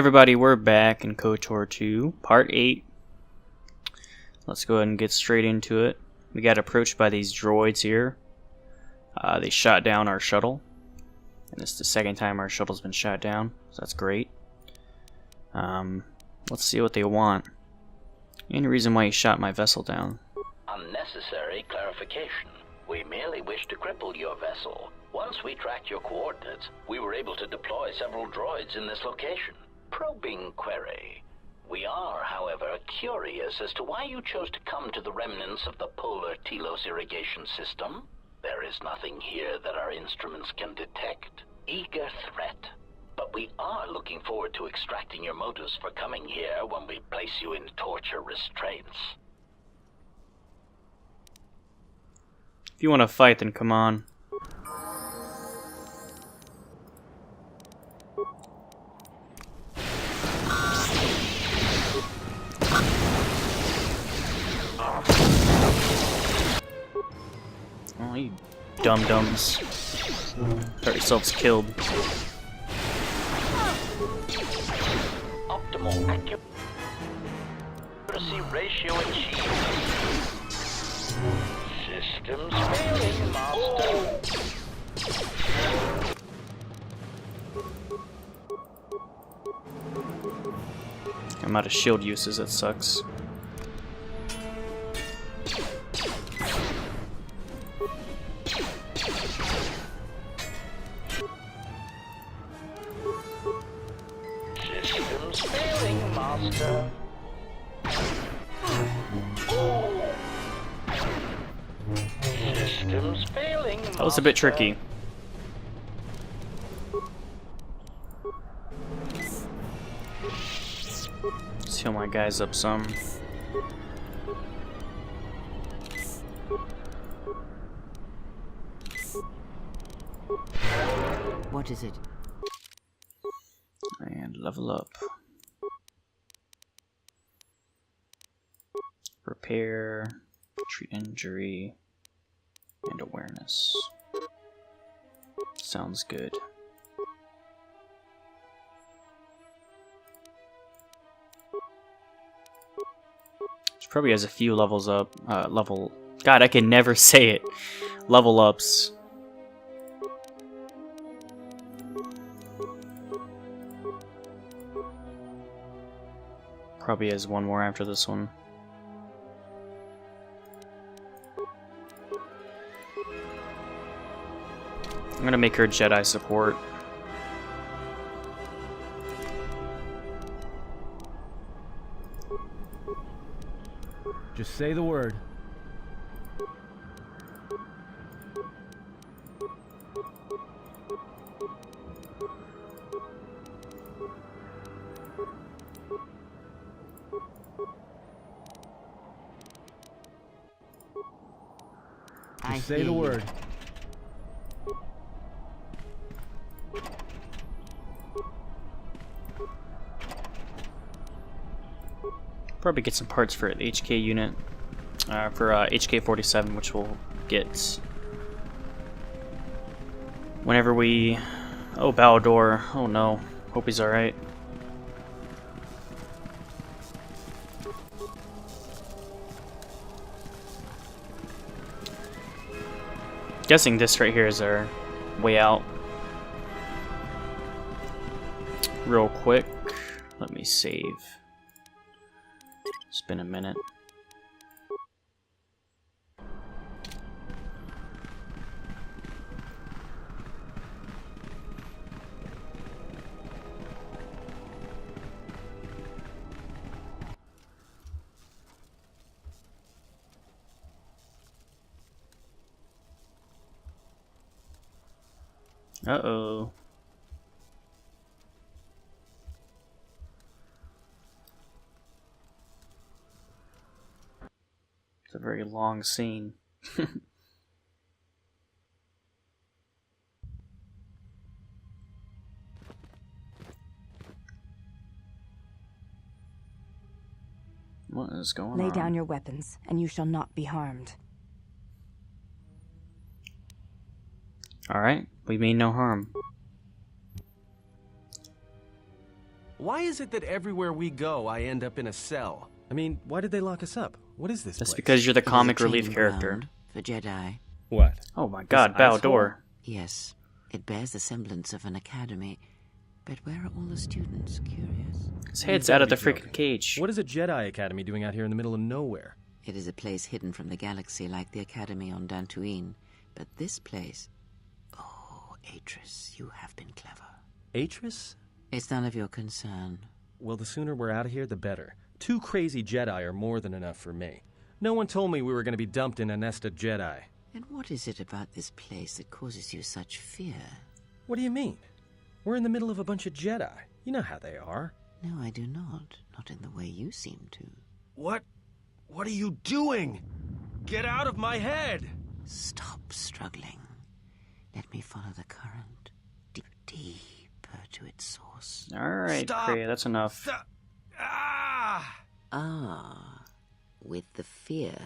Everybody, we're back in KOTOR 2, Part 8. Let's go ahead and get straight into it. We got approached by these droids here. They shot down our shuttle. And it's the second time our shuttle's been shot down, so that's great. Let's see what they want. Any reason why you shot my vessel down? Unnecessary clarification. We merely wish to cripple your vessel. Once we tracked your coordinates, we were able to deploy several droids in this location. Probing query. We are, however, curious as to why you chose to come to the remnants of the polar Telos irrigation system. There is nothing here that our instruments can detect. Eager threat. But we are looking forward to extracting your motives for coming here when we place you in torture restraints. If you want to fight, then come on. Oh, you dum-dums. Got yourselves killed. Optimal accuracy ratio achieved. Systems failing, master. I'm out of shield uses, that sucks. Systems failing, master. Systems failing, master. That was a bit tricky. Let's heal my guys up some. What is it? And level up. Repair, treat injury, and awareness. Sounds good. She probably has a few levels up. God, I can never say it. Level ups. Probably has one more after this one. I'm gonna make her Jedi support. Just say the word. Just say the word. Probably get some parts for the HK unit, for HK-47, which we'll get whenever we... Oh, Balador. Oh no. Hope he's alright. Guessing this right here is our way out. Real quick. Let me save. It's been a minute. Uh-oh. It's a very long scene. What is going on? Lay down your weapons, and you shall not be harmed. Alright, we mean no harm. Why is it that everywhere we go, I end up in a cell? I mean, why did they lock us up? What is this That's place? because you're the It is a comic relief training character. ground for Jedi. What? Oh my god, This bow ice door. Yes, it bears the semblance of an academy. But where are all the students? Curious. His head's You out of the gotta be freaking joking. cage. What is a Jedi Academy doing out here in the middle of nowhere? It is a place hidden from the galaxy like the academy on Dantooine. But this place... Oh, Atris, you have been clever. Atris? It's none of your concern. Well, the sooner we're out of here, the better. 2 crazy Jedi are more than enough for me. No one told me we were going to be dumped in a nest of Jedi. And what is it about this place that causes you such fear? What do you mean? We're in the middle of a bunch of Jedi. You know how they are. No, I do not. Not in the way you seem to. What are you doing? Get out of my head! Stop struggling. Let me follow the current. Deeper to its source. Alright, Stop. Freya, that's enough. Stop. Ah! Ah, with the fear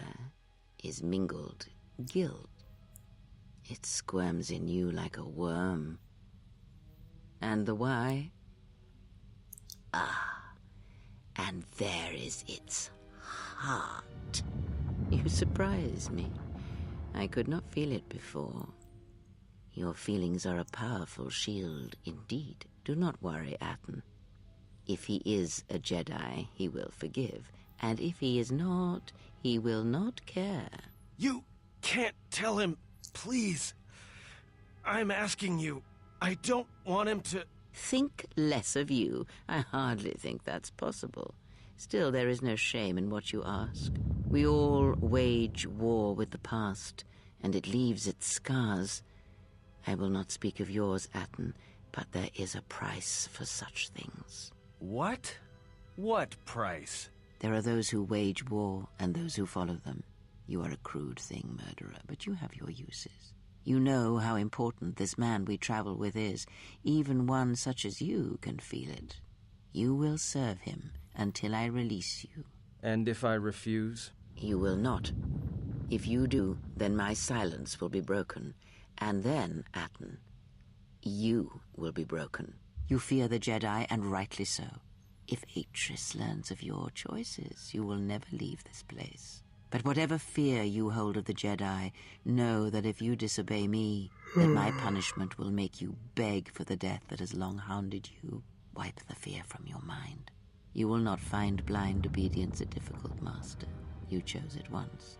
is mingled guilt. It squirms in you like a worm. And the why? Ah, and there is its heart. You surprise me. I could not feel it before. Your feelings are a powerful shield indeed. Do not worry, Atten. If he is a Jedi, he will forgive. And if he is not, he will not care. You can't tell him, please. I'm asking you. I don't want him to... Think less of you. I hardly think that's possible. Still, there is no shame in what you ask. We all wage war with the past, and it leaves its scars. I will not speak of yours, Atten, but there is a price for such things. What? What price? There are those who wage war and those who follow them. You are a crude thing, murderer, but you have your uses. You know how important this man we travel with is. Even one such as you can feel it. You will serve him until I release you. And if I refuse? You will not. If you do, then my silence will be broken. And then, Atten, you will be broken. You fear the Jedi, and rightly so. If Atris learns of your choices, you will never leave this place. But whatever fear you hold of the Jedi, know that if you disobey me, that my punishment will make you beg for the death that has long hounded you. Wipe the fear from your mind. You will not find blind obedience a difficult master. You chose it once.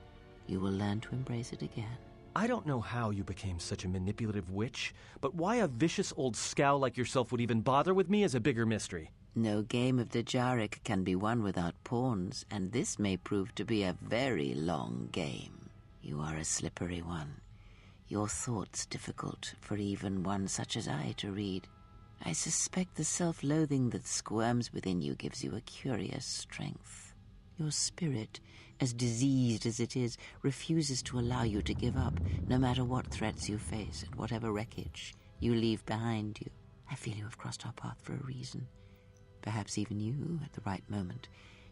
You will learn to embrace it again. I don't know how you became such a manipulative witch, but why a vicious old scow like yourself would even bother with me is a bigger mystery. No game of Dajaric can be won without pawns, and this may prove to be a very long game. You are a slippery one. Your thoughts difficult for even one such as I to read. I suspect the self-loathing that squirms within you gives you a curious strength. Your spirit, as diseased as it is, refuses to allow you to give up, no matter what threats you face and whatever wreckage you leave behind you. I feel you have crossed our path for a reason. Perhaps even you, at the right moment,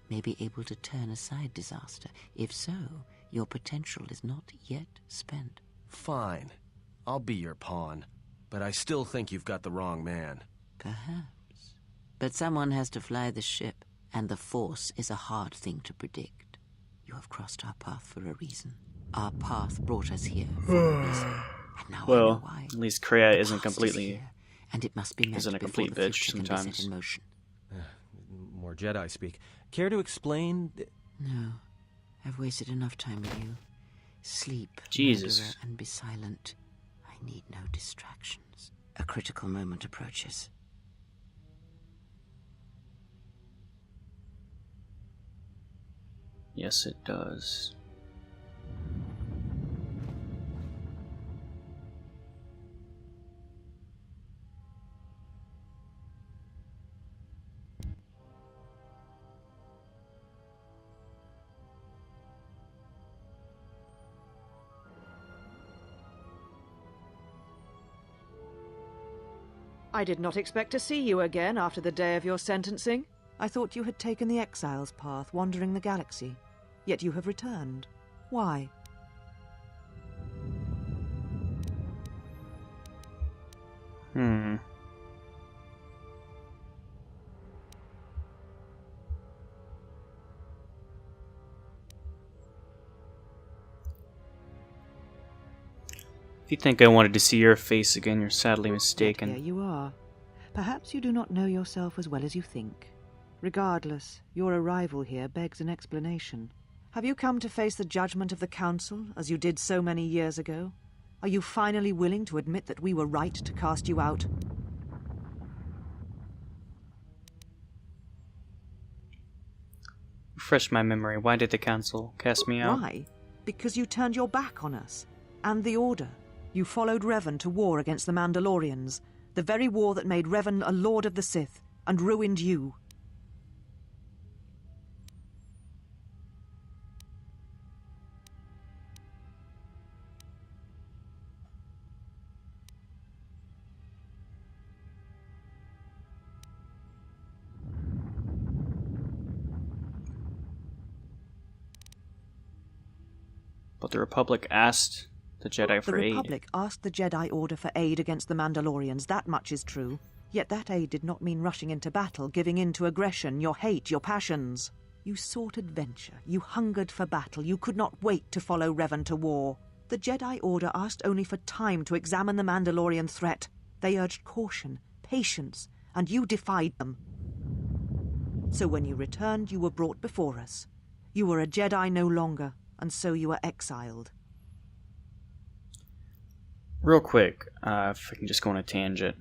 may be able to turn aside disaster. If so, your potential is not yet spent. Fine. I'll be your pawn. But I still think you've got the wrong man. Perhaps. But someone has to fly the ship, and the Force is a hard thing to predict. You have crossed our path for a reason. Our path brought us here for a reason. And now I know Well, why. at least Kreia The isn't past is completely... here, and it must be met isn't a before complete the bitch future can be set sometimes. in motion. More Jedi speak. Care to explain? No, I've wasted enough time with you. Sleep, Jesus. murderer, and be silent. I need no distractions. A critical moment approaches. Yes, it does. I did not expect to see you again after the day of your sentencing. I thought you had taken the exile's path, wandering the galaxy. Yet you have returned. Why? If you think I wanted to see your face again, you're sadly Yet mistaken. here you are. Perhaps you do not know yourself as well as you think. Regardless, your arrival here begs an explanation. Have you come to face the judgment of the Council, as you did so many years ago? Are you finally willing to admit that we were right to cast you out? Refresh my memory. Why did the Council cast me out? Why? Because you turned your back on us. And the Order. You followed Revan to war against the Mandalorians. The very war that made Revan a Lord of the Sith, and ruined you. But the Republic asked the Jedi for The aid. Republic asked the Jedi Order for aid against the Mandalorians, that much is true. Yet that aid did not mean rushing into battle, giving in to aggression, your hate, your passions. You sought adventure, you hungered for battle, you could not wait to follow Revan to war. The Jedi Order asked only for time to examine the Mandalorian threat. They urged caution, patience, and you defied them. So when you returned, you were brought before us. You were a Jedi no longer, and so you were exiled. Real quick, if I can just go on a tangent.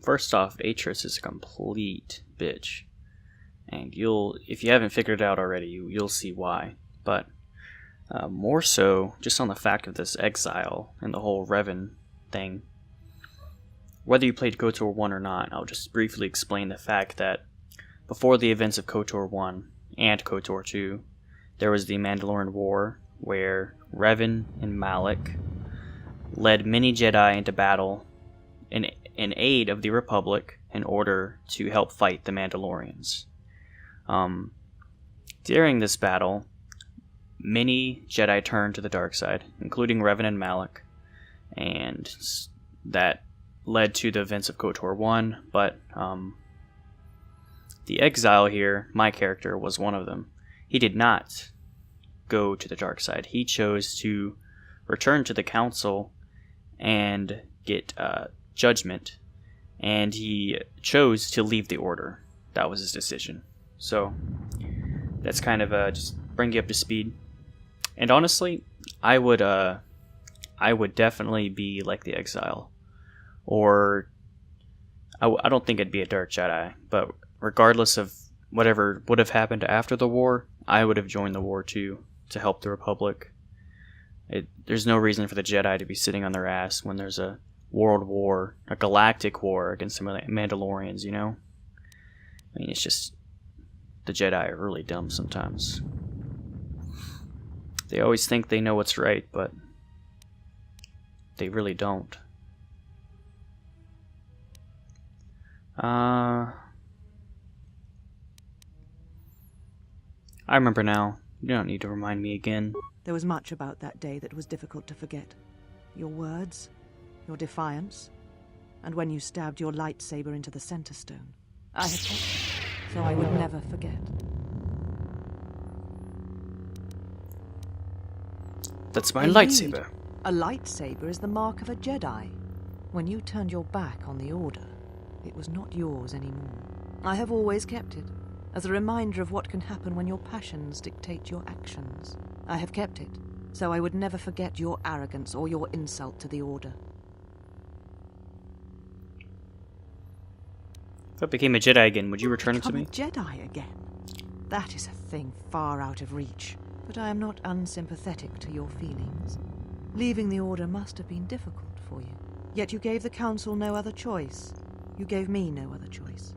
First off, Atris is a complete bitch. And if you haven't figured it out already, you'll see why. But more so, just on the fact of this exile and the whole Revan thing. Whether you played KOTOR 1 or not, I'll just briefly explain the fact that before the events of KOTOR 1 and KOTOR 2, there was the Mandalorian War, where Revan and Malak led many Jedi into battle in aid of the Republic in order to help fight the Mandalorians. During this battle, many Jedi turned to the dark side, including Revan and Malak, and that led to the events of KOTOR 1, but the exile here, my character, was one of them. He did not go to the dark side. He chose to return to the Council and get judgment, and he chose to leave the Order. That was his decision. So that's kind of just bring you up to speed. And honestly, I would definitely be like the exile, or I don't think I'd be a dark Jedi, but regardless of whatever would have happened after the war, I would have joined the war too, to help the Republic. There's no reason for the Jedi to be sitting on their ass when there's a world war, a galactic war against some of the Mandalorians, you know? I mean, it's just, the Jedi are really dumb sometimes. They always think they know what's right, but they really don't. I remember now. You don't need to remind me again. There was much about that day that was difficult to forget. Your words, your defiance, and when you stabbed your lightsaber into the center stone. I had kept it, so I would never forget. That's my Indeed. lightsaber. A lightsaber is the mark of a Jedi. When you turned your back on the Order, it was not yours anymore. I have always kept it, as a reminder of what can happen when your passions dictate your actions. I have kept it, so I would never forget your arrogance or your insult to the Order. If I became a Jedi again, would you return it to me? Become a Jedi again? That is a thing far out of reach, but I am not unsympathetic to your feelings. Leaving the Order must have been difficult for you. Yet you gave the Council no other choice. You gave me no other choice.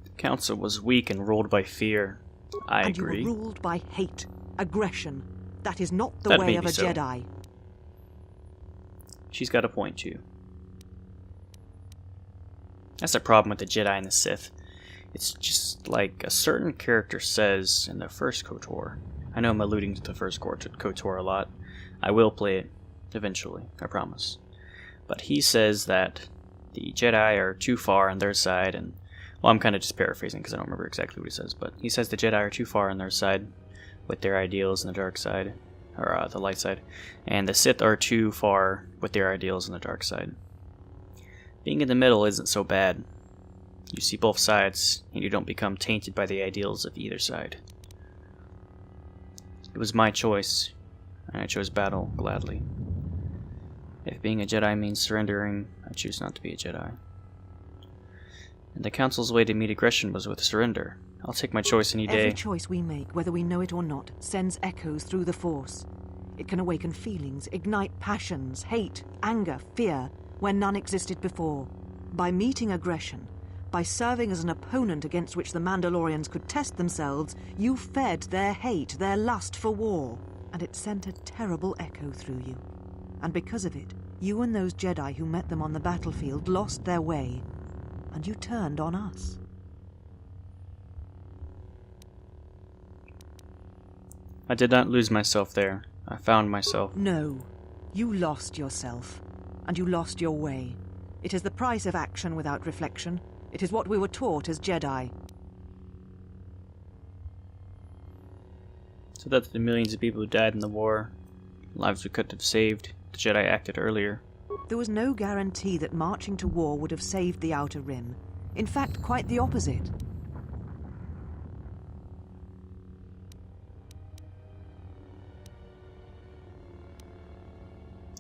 The Council was weak and ruled by fear. I agree. And you were ruled by hate, aggression. That is not the That way may of be a so. Jedi. She's got a point, too. That's the problem with the Jedi and the Sith. It's just like a certain character says in the first KOTOR. I know I'm alluding to the first KOTOR a lot. I will play it eventually, I promise. But he says that the Jedi are too far on their side, and well, I'm kind of just paraphrasing because I don't remember exactly what he says, but he says the Jedi are too far on their side. with their ideals in the dark side, or the light side, and the Sith are too far with their ideals in the dark side. Being in the middle isn't so bad. You see both sides, and you don't become tainted by the ideals of either side. It was my choice, and I chose battle gladly. If being a Jedi means surrendering, I choose not to be a Jedi. And the Council's way to meet aggression was with surrender. I'll take my choice any day. Every choice we make, whether we know it or not, sends echoes through the Force. It can awaken feelings, ignite passions, hate, anger, fear, where none existed before. By meeting aggression, by serving as an opponent against which the Mandalorians could test themselves, you fed their hate, their lust for war, and it sent a terrible echo through you. And because of it, you and those Jedi who met them on the battlefield lost their way, and you turned on us. I did not lose myself there. I found myself. No, you lost yourself, and you lost your way. It is the price of action without reflection. It is what we were taught as Jedi. So that the millions of people who died in the war, lives we could have saved, the Jedi acted earlier. There was no guarantee that marching to war would have saved the Outer Rim. In fact, quite the opposite.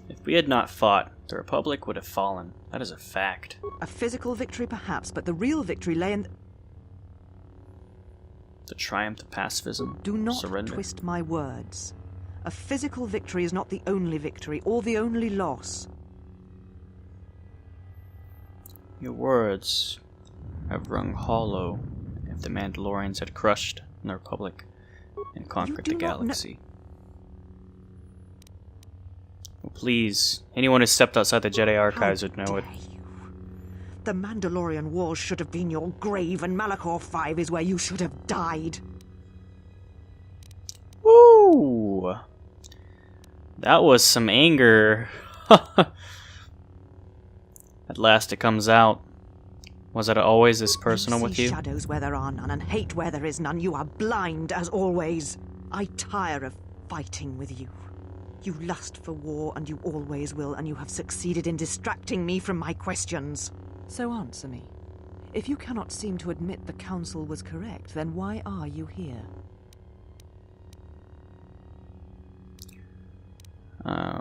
If we had not fought, the Republic would have fallen. That is a fact. A physical victory perhaps, but the real victory lay in... The triumph of pacifism. Do not surrender. twist my words. A physical victory is not the only victory, or the only loss. Your words have rung hollow. If the Mandalorians had crushed the Republic and conquered the galaxy. Well, please, anyone who stepped outside the Jedi archives would know it. You. The Mandalorian Wars should have been your grave, and Malachor 5 is where you should have died. Woo! That was some anger. At last it comes out. Was it always this personal with you? Shadows where there are none, and hate where there is none. You are blind, as always. I tire of fighting with you. You lust for war, and you always will, and you have succeeded in distracting me from my questions. So answer me. If you cannot seem to admit the Council was correct, then why are you here?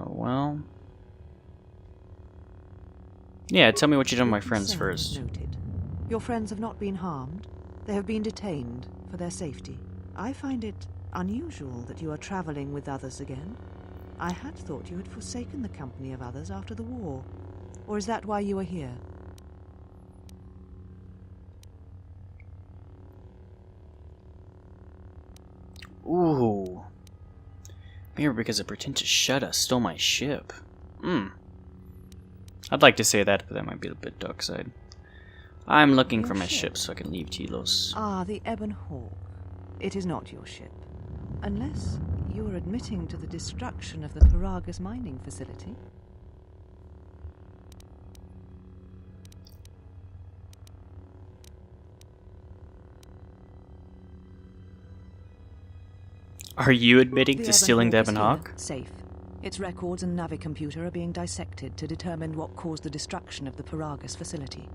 Well... Yeah, tell me what you've done to my friends first. Noted. Your friends have not been harmed. They have been detained for their safety. I find it unusual that you are traveling with others again. I had thought you had forsaken the company of others after the war. Or is that why you are here? Ooh. Maybe because a pretentious Shetta stole my ship. I'd like to say that, but that might be a bit dark side. I'm looking for my ship so I can leave Telos. Ah, the Ebon Hawk. It is not your ship. Unless you are admitting to the destruction of the Paragus mining facility. Are you admitting to stealing the Ebon Hawk is Hawk? here, safe. Its records and navicomputer are being dissected to determine what caused the destruction of the Paragus facility.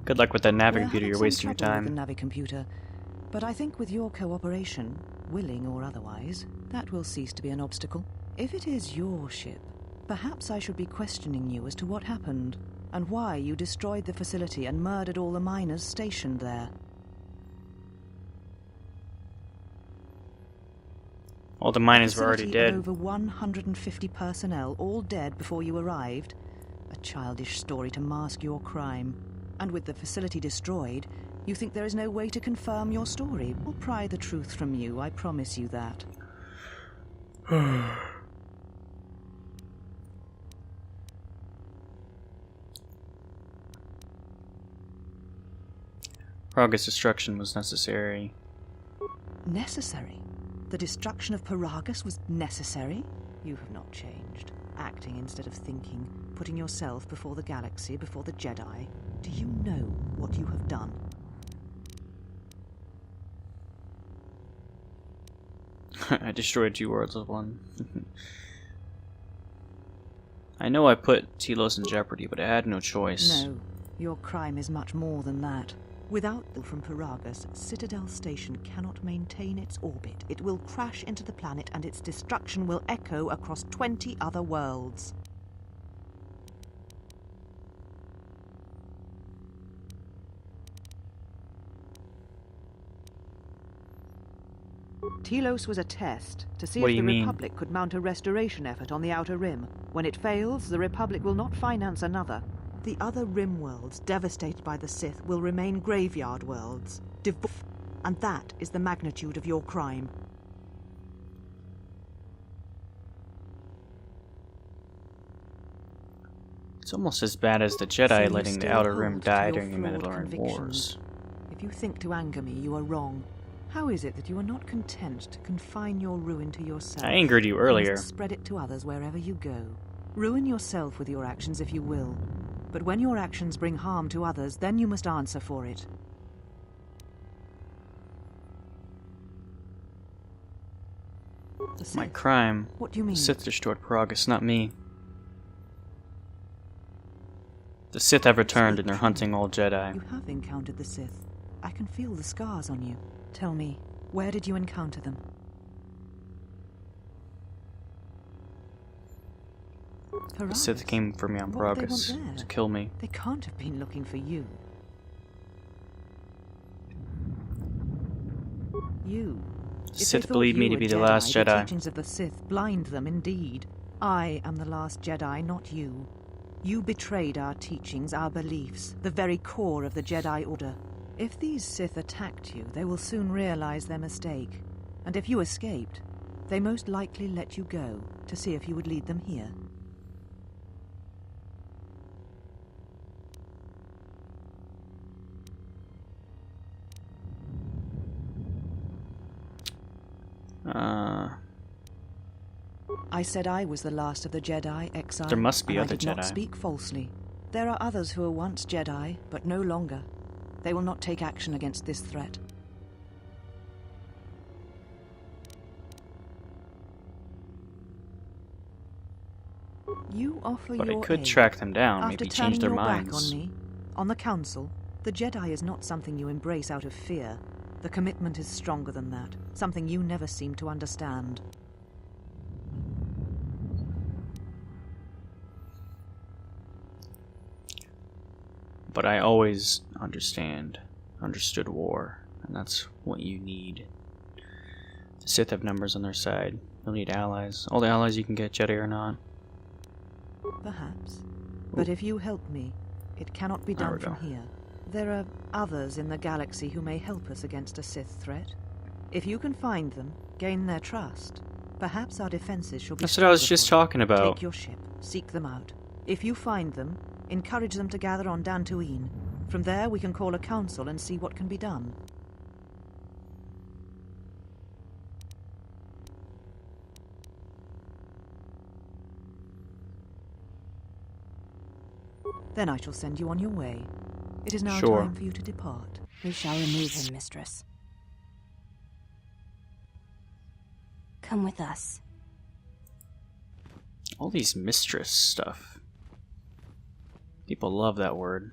Good luck with that We're navigomputer, having you're some wasting your trouble time. with the navicomputer, but I think with your cooperation, willing or otherwise, that will cease to be an obstacle. If it is your ship, perhaps I should be questioning you as to what happened, and why you destroyed the facility and murdered all the miners stationed there. All the miners were already Facility had dead. over 150 personnel, all dead before you arrived. A childish story to mask your crime. And with the facility destroyed, you think there is no way to confirm your story. We'll pry the truth from you, I promise you that. Paragus destruction was necessary. Necessary? The destruction of Paragus was necessary? You have not changed. Acting instead of thinking, putting yourself before the galaxy, before the Jedi. Do you know what you have done? I destroyed 2 worlds with 1. I know I put Telos in jeopardy, but I had no choice. No, your crime is much more than that. Without from Paragus, Citadel Station cannot maintain its orbit. It will crash into the planet and its destruction will echo across 20 other worlds. Telos was a test to see What if do the you mean? Republic could mount a restoration effort on the Outer Rim. When it fails, the Republic will not finance another. The other Rim worlds, devastated by the Sith, will remain graveyard worlds. And that is the magnitude of your crime. It's almost as bad as the Jedi So you letting the still Outer Rim hold to die your during the flawed Mandalorian convictions. Wars. If you think to anger me, you are wrong. How is it that you are not content to confine your ruin to yourself? I angered you You earlier. must spread it to others wherever you go. Ruin yourself with your actions if you will. But when your actions bring harm to others, then you must answer for it. The My Sith? crime. What do you mean? The Sith destroyed Paragus, not me. The Sith have returned and they're hunting all Jedi. You have encountered the Sith. I can feel the scars on you. Tell me, where did you encounter them? The Sith came for me on What would they Paragus want there? to kill me. They can't have been looking for you. You. The If they Sith thought believed me you to a be the last The Jedi. teachings of the Sith blind them indeed. I am the last Jedi, not you. You betrayed our teachings, our beliefs, the very core of the Jedi Order. If these Sith attacked you, they will soon realize their mistake. And if you escaped, they most likely let you go to see if you would lead them here. I said I was the last of the Jedi, exile. There must be and other I did not Jedi. speak falsely. There are others who were once Jedi, but no longer. They will not take action against this threat. You offer But I your could aid. track them down, After maybe change turning their your minds. back on me, on the Council, the Jedi is not something you embrace out of fear. The commitment is stronger than that, something you never seem to understand. But I always understood war, and that's what you need. The Sith have numbers on their side. You'll need allies. All the allies you can get, Jedi or not. Perhaps. But if you help me, it cannot be There done we from go. here. There are others in the galaxy who may help us against a Sith threat. If you can find them, gain their trust, perhaps our defenses shall be That's what I was stronger just for you. talking about. Take your ship, seek them out. If you find them, encourage them to gather on Dantooine. From there we can call a council and see what can be done. Then I shall send you on your way. It is now Sure. time for you to depart. We shall remove him, mistress. Come with us. All these mistress stuff. People love that word.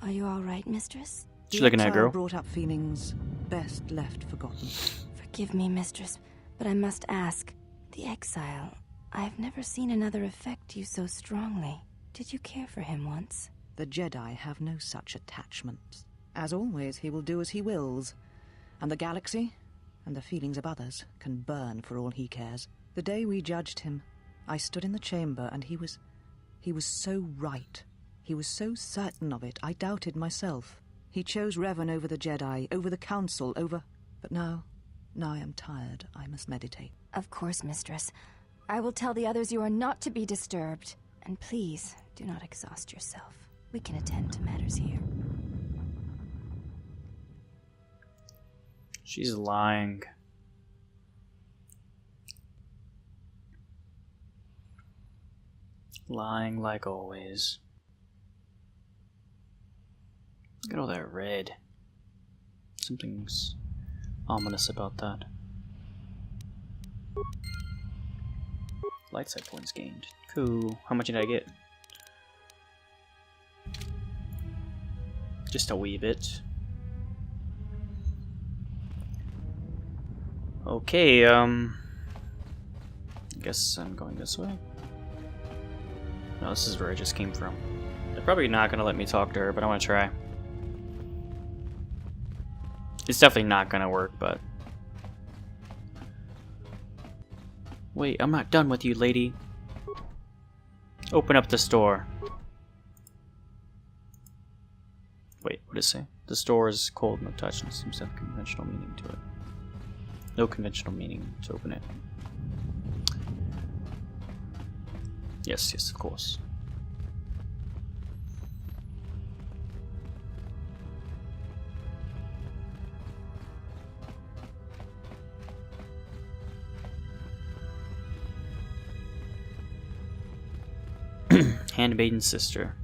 Are you all right, mistress? What you The looking at, exile girl? brought up feelings best left forgotten. Forgive me, mistress, but I must ask. The exile. I've never seen another affect you so strongly. Did you care for him once? The Jedi have no such attachments. As always, he will do as he wills. And the galaxy, and the feelings of others, can burn for all he cares. The day we judged him, I stood in the chamber and he was so right. He was so certain of it, I doubted myself. He chose Revan over the Jedi, over the Council, over... But now I am tired. I must meditate. Of course, mistress. I will tell the others you are not to be disturbed. And please, do not exhaust yourself. We can attend to matters here. She's lying. Lying like always. Look at all that red. Something's ominous about that. Light side points gained. Cool. How much did I get? Just a wee bit. Okay, I guess I'm going this way. No, this is where I just came from. They're probably not gonna let me talk to her, but I wanna try. It's definitely not gonna work, but... Wait, I'm not done with you, lady. Open up this door. Wait, what does it say? This door is cold, no touch, and seems to have conventional meaning to it. No conventional meaning to open it. Yes, yes, of course. Handmaiden sister.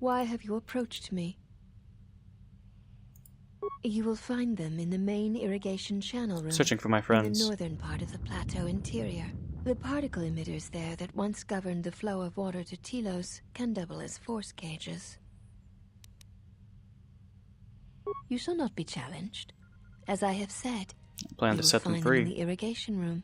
Why have you approached me? You will find them in the main irrigation channel room. Searching for my in friends. the northern part of the plateau interior. The particle emitters there that once governed the flow of water to Telos can double as force cages. You shall not be challenged. As I have said, Plan you to will set them find free. in the irrigation room.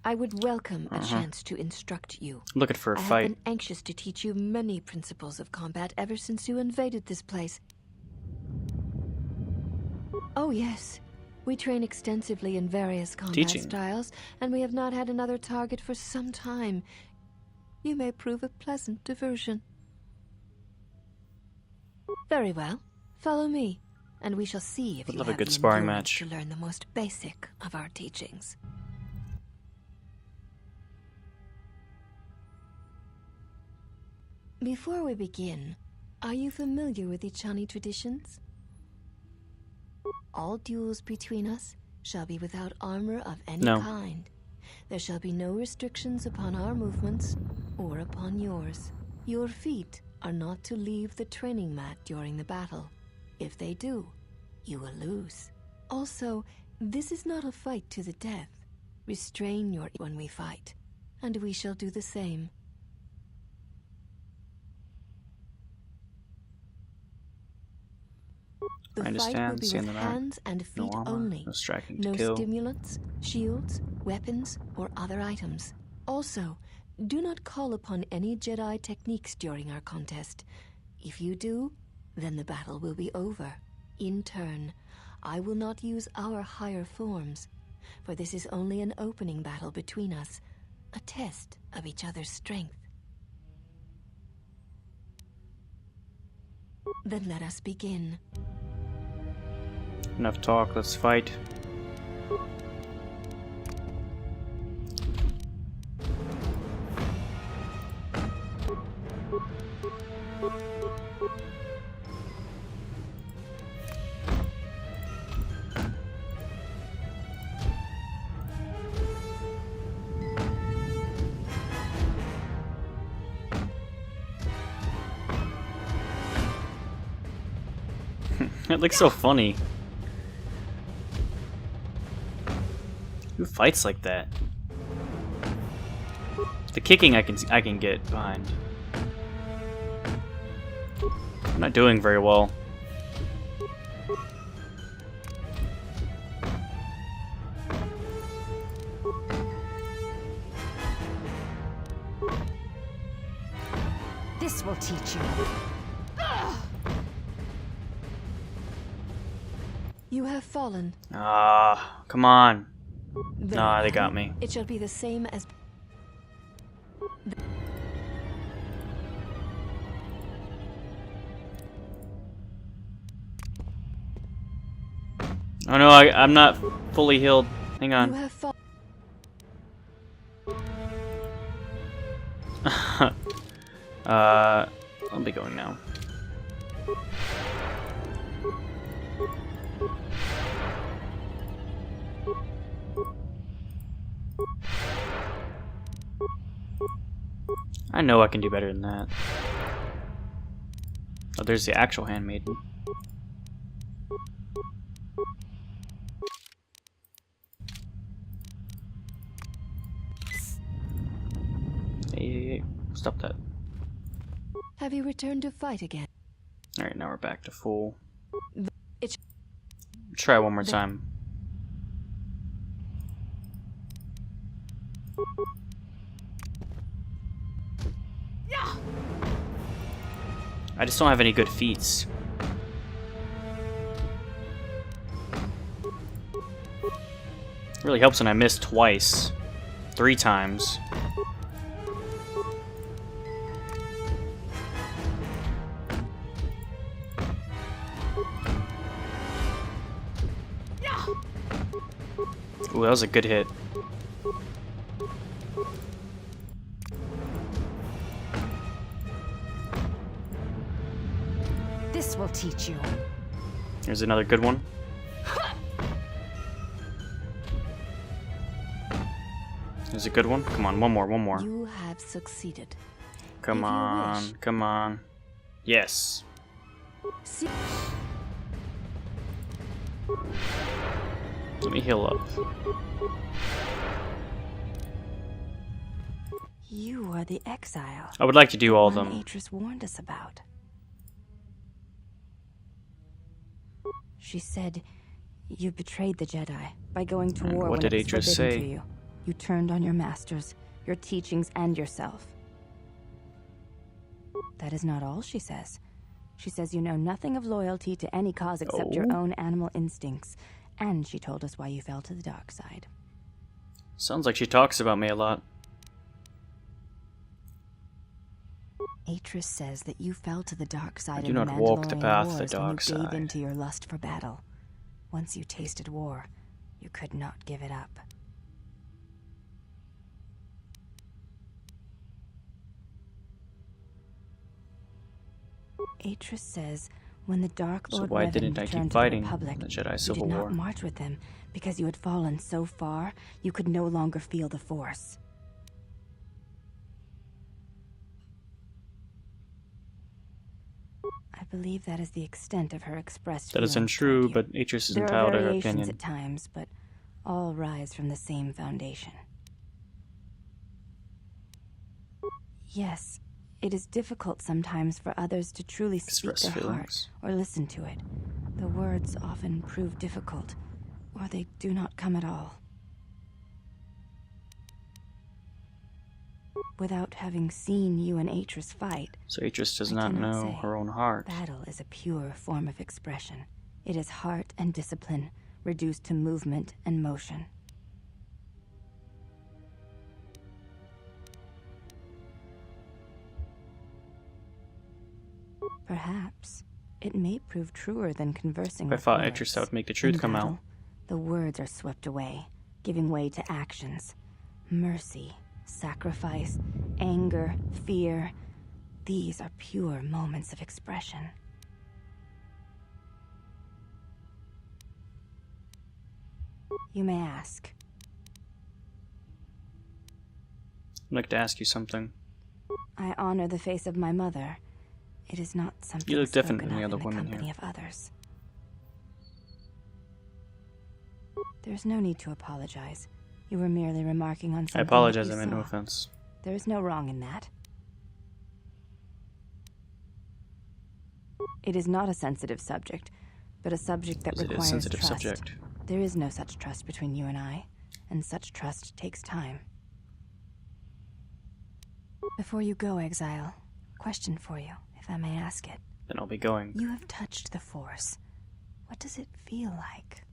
I would welcome a chance to instruct you. Looking for a I have fight. been anxious to teach you many principles of combat ever since you invaded this place. Oh yes, we train extensively in various combat Teaching. styles, and we have not had another target for some time. You may prove a pleasant diversion. Very well, follow me, and we shall see if Would you love a have good the sparring endurance match. to learn the most basic of our teachings. Before we begin, are you familiar with the Chani traditions? All duels between us shall be without armor of any No. kind. There shall be no restrictions upon our movements or upon yours. Your feet are not to leave the training mat during the battle. If they do, you will lose. Also, this is not a fight to the death. Restrain your when we fight, and we shall do the same. The I fight will understand, be seeing with the map. hands and feet No armor, only. no striking to No kill. stimulants, shields, weapons, or other items. Also, do not call upon any Jedi techniques during our contest. If you do, then the battle will be over. In turn, I will not use our higher forms, for this is only an opening battle between us, a test of each other's strength. Then let us begin. Enough talk, let's fight. It looks so funny. Who fights like that? The kicking I can get behind. I'm not doing very well. This will teach you. You have fallen. Ah, come on. Very Nah, they well. got me. It shall be the same as... Oh no, I'm not fully healed. Hang You on. have fallen. I'll be going now. I know I can do better than that. Oh, there's the actual handmaiden. Hey, stop that. Have you returned to fight again? Alright, now we're back to full. It's Try one more time. I just don't have any good feats. Really helps when I miss twice. 3 times. Ooh, that was a good hit. This will teach you. Here's another good one. Here's a good one. Come on, one more, one more. You have succeeded. Come if you on, wish. come on. Yes. See Let me heal up. You are the exile. I would like to do all of one them. Atris warned us about. She said you betrayed the Jedi by going to war What when did it was Atris forbidden say? to you. You turned on your masters, your teachings, and yourself. That is not all she says. She says you know nothing of loyalty to any cause except your Oh. own animal instincts, and she told us why you fell to the dark side. Sounds like she talks about me a lot. Atris says that you fell to the dark side do in the not walk the Mandalorian path of the Wars when dark you gave side. in to your lust for battle. Once you tasted war, you could not give it up. Atris says when the Dark So Lord why Revan didn't I returned keep to the fighting Republic, in the Jedi you Civil did War? not march with them because you had fallen so far you could no longer feel the Force. I believe that is the extent of her expressed That isn't feelings true, toward you. but Atris is There are entitled to her variations opinion. at times, but all rise from the same foundation. Yes, it is difficult sometimes for others to truly speak Express their heart feelings. or listen to it. The words often prove difficult, or they do not come at all. Without having seen you and Atris fight, So Atris does I not cannot know say. her own heart. Battle is a pure form of expression. It is heart and discipline, reduced to movement and motion. Perhaps it may prove truer than conversing If I with fought words. Atris, that would make the truth In come out. battle, the words are swept away, giving way to actions. Mercy, sacrifice, anger, fear. These are pure moments of expression. You may ask, I'd like to ask you something. I honor the face of my mother. It is not something You look different spoken than the of other in the women company here. of others. There's no need to apologize. You were merely remarking on something I apologize, that I you meant no saw. offense. There is no wrong in that. It is not a sensitive subject, but a subject that Is it a requires sensitive trust. subject? There is no such trust between you and I, and such trust takes time. Before you go, Exile, question for you, if I may ask it. Then I'll be going. You have touched the Force. What does it feel like?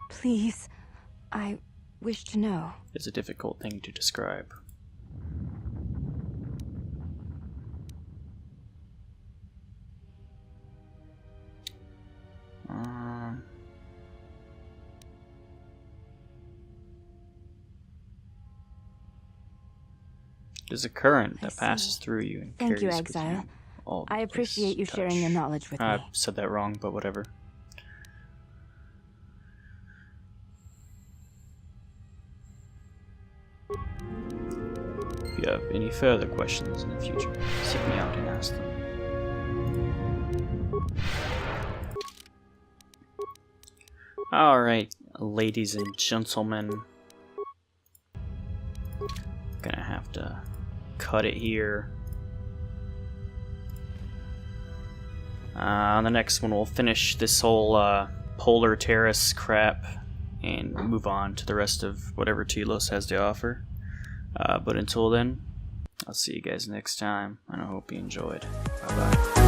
Please, I wish to know. It's a difficult thing to describe. There's a current I that passes see. through you and Thank you, carries with Exile. you all I the appreciate you places sharing your touch. knowledge with I me. said that wrong, but whatever. you have any further questions in the future, seek me out and ask them. Alright, ladies and gentlemen. Gonna have to cut it here. On the next one, we'll finish this whole polar terrace crap and move on to the rest of whatever Telos has to offer. But until then, I'll see you guys next time, and I hope you enjoyed. Bye-bye.